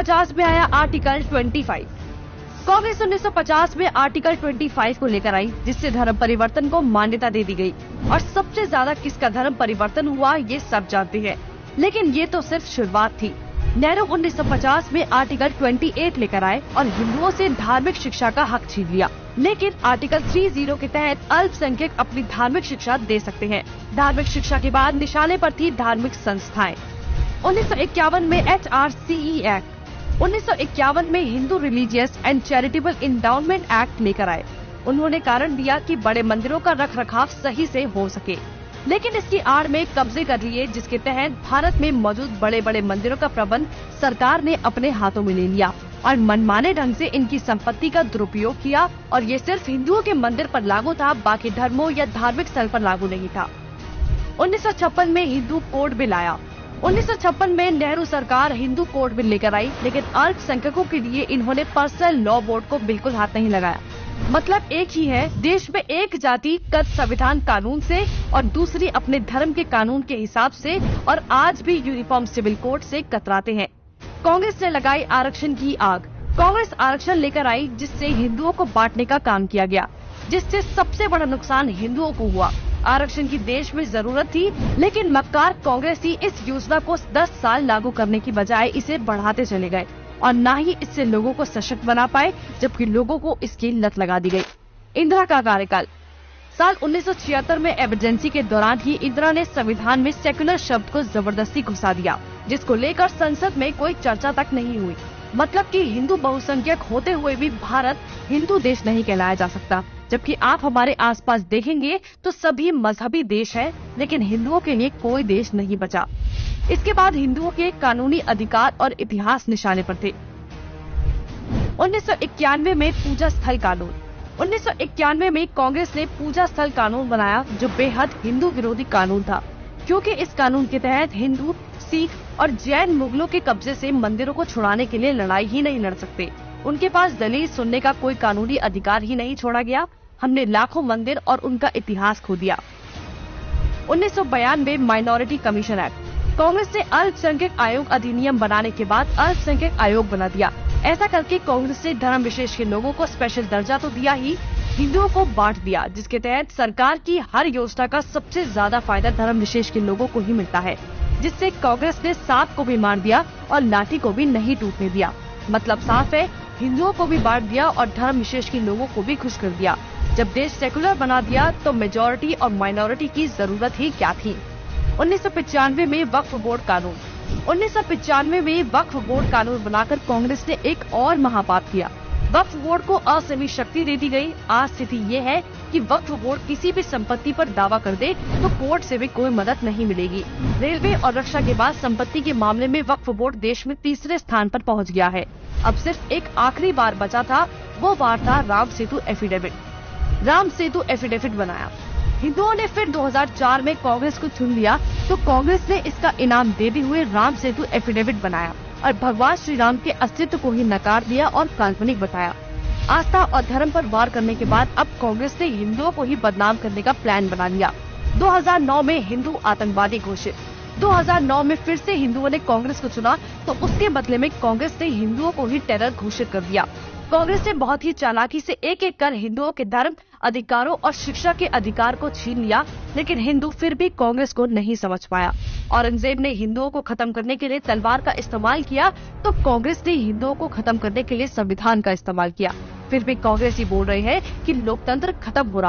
1950 में आया आर्टिकल 25। कांग्रेस 1950 में आर्टिकल 25 को लेकर आई, जिससे धर्म परिवर्तन को मान्यता दे दी गई। और सबसे ज्यादा किसका धर्म परिवर्तन हुआ ये सब जानते हैं, लेकिन ये तो सिर्फ शुरुआत थी। नेहरू 1950 में आर्टिकल 28 लेकर आए और हिंदुओं से धार्मिक शिक्षा का हक छीन लिया। लेकिन आर्टिकल 30 के तहत अल्पसंख्यक अपनी धार्मिक शिक्षा दे सकते हैं। धार्मिक शिक्षा के बाद निशाने पर थी धार्मिक संस्थाएं। 1951 में HRCE एक्ट, 1951 में Hindu religious and charitable endowment act लेकर आए। उन्होंने कारण दिया कि बड़े मंदिरों का रखरखाव सही से हो सके, लेकिन इसकी आड़ में कब्जे कर लिए, जिसके तहत भारत में मौजूद बड़े बड़े मंदिरों का प्रबंध सरकार ने अपने हाथों में ले लिया और मनमाने ढंग से इनकी संपत्ति का दुरुपयोग किया। और ये सिर्फ हिंदुओं के मंदिर पर लागू था, बाकी धर्मों या धार्मिक स्थल पर लागू नहीं था। 1956 में हिंदू कोड बिल आया। 1956 में नेहरू सरकार हिंदू कोड बिल लेकर आई, लेकिन अल्पसंख्यकों के लिए इन्होंने पर्सनल लॉ बोर्ड को बिल्कुल हाथ नहीं लगाया। मतलब एक ही है, देश में एक जाति कद संविधान कानून से और दूसरी अपने धर्म के कानून के हिसाब से, और आज भी यूनिफॉर्म सिविल कोड से कतराते हैं। कांग्रेस ने लगाई आरक्षण की आग। कांग्रेस आरक्षण लेकर आई, जिससे हिंदुओं को बांटने का काम किया गया, जिससे सबसे बड़ा नुकसान हिंदुओं को हुआ। आरक्षण की देश में जरूरत थी, लेकिन मक्कार कांग्रेसी इस योजना को 10 साल लागू करने की बजाय इसे बढ़ाते चले गए और न ही इससे लोगों को सशक्त बना पाए, जबकि लोगों को इसकी लत लगा दी गई। इंदिरा का कार्यकाल। साल 1976 में इमरजेंसी के दौरान ही इंदिरा ने संविधान में सेक्युलर शब्द को जबरदस्ती घुसा दिया, जिसको लेकर संसद में कोई चर्चा तक नहीं हुई। मतलब कि हिंदू बहुसंख्यक होते हुए भी भारत हिंदू देश नहीं कहलाया जा सकता, जबकि आप हमारे आसपास देखेंगे तो सभी मजहबी देश हैं, लेकिन हिंदुओं के लिए कोई देश नहीं बचा। इसके बाद हिंदुओं के कानूनी अधिकार और इतिहास निशाने पर थे। 1991 में पूजा स्थल कानून। 1991 में कांग्रेस ने पूजा स्थल कानून बनाया, जो बेहद हिंदू विरोधी कानून था, क्योंकि इस कानून के तहत हिंदू, सिख और जैन मुगलों के कब्जे से मंदिरों को छुड़ाने के लिए लड़ाई ही नहीं लड़ सकते। उनके पास दलील सुनने का कोई कानूनी अधिकार ही नहीं छोड़ा गया। हमने लाखों मंदिर और उनका इतिहास खो दिया। 1992 माइनॉरिटी कमीशन एक्ट। कांग्रेस ने अल्पसंख्यक आयोग अधिनियम बनाने के बाद अल्पसंख्यक आयोग बना दिया। ऐसा करके कांग्रेस ने धर्म विशेष के लोगों को स्पेशल दर्जा तो दिया ही, हिंदुओं को बांट दिया, जिसके तहत सरकार की हर योजना का सबसे ज्यादा फायदा धर्म विशेष के लोगों को ही मिलता है, जिससे कांग्रेस ने सांप को भी मार दिया और लाठी को भी नहीं टूटने दिया। मतलब साफ है, हिंदुओं को भी बांट दिया और धर्म विशेष के लोगों को भी खुश कर दिया। जब देश सेकुलर बना दिया तो मेजॉरिटी और माइनॉरिटी की जरूरत ही क्या थी। 1995 में वक्फ बोर्ड कानून। 1995 में वक्फ बोर्ड कानून बनाकर कांग्रेस ने एक और महापाप किया। वक्फ बोर्ड को असीमित शक्ति दे दी गई। आज स्थिति ये है कि वक्फ बोर्ड किसी भी संपत्ति पर दावा कर दे तो कोर्ट से भी कोई मदद नहीं मिलेगी। रेलवे और रक्षा के बाद संपत्ति के मामले में वक्फ बोर्ड देश में तीसरे स्थान पर पहुंच गया है। अब सिर्फ एक आखिरी बार बचा था, वो बार था राम सेतु एफिडेविट। राम सेतु एफिडेविट बनाया। हिंदुओं ने फिर 2004 में कांग्रेस को चुन लिया, तो कांग्रेस ने इसका इनाम देते हुए राम सेतु एफिडेविट बनाया और भगवान श्री राम के अस्तित्व को ही नकार दिया और काल्पनिक बताया। आस्था और धर्म पर वार करने के बाद अब कांग्रेस ने हिंदुओं को ही बदनाम करने का प्लान बना लिया। 2009 में हिंदू आतंकवादी घोषित। 2009 में फिर से हिंदुओं ने कांग्रेस को चुना, तो उसके बदले में कांग्रेस ने हिंदुओं को ही टेरर घोषित कर दिया। कांग्रेस ने बहुत ही चालाकी से एक एक कर हिंदुओं के धर्म, अधिकारों और शिक्षा के अधिकार को छीन लिया, लेकिन हिंदू फिर भी कांग्रेस को नहीं समझ पाया। औरंगजेब ने हिंदुओं को खत्म करने के लिए तलवार का इस्तेमाल किया, तो कांग्रेस ने हिंदुओं को खत्म करने के लिए संविधान का इस्तेमाल किया। फिर भी कांग्रेस ही बोल रहे हैं कि लोकतंत्र खत्म हो रहा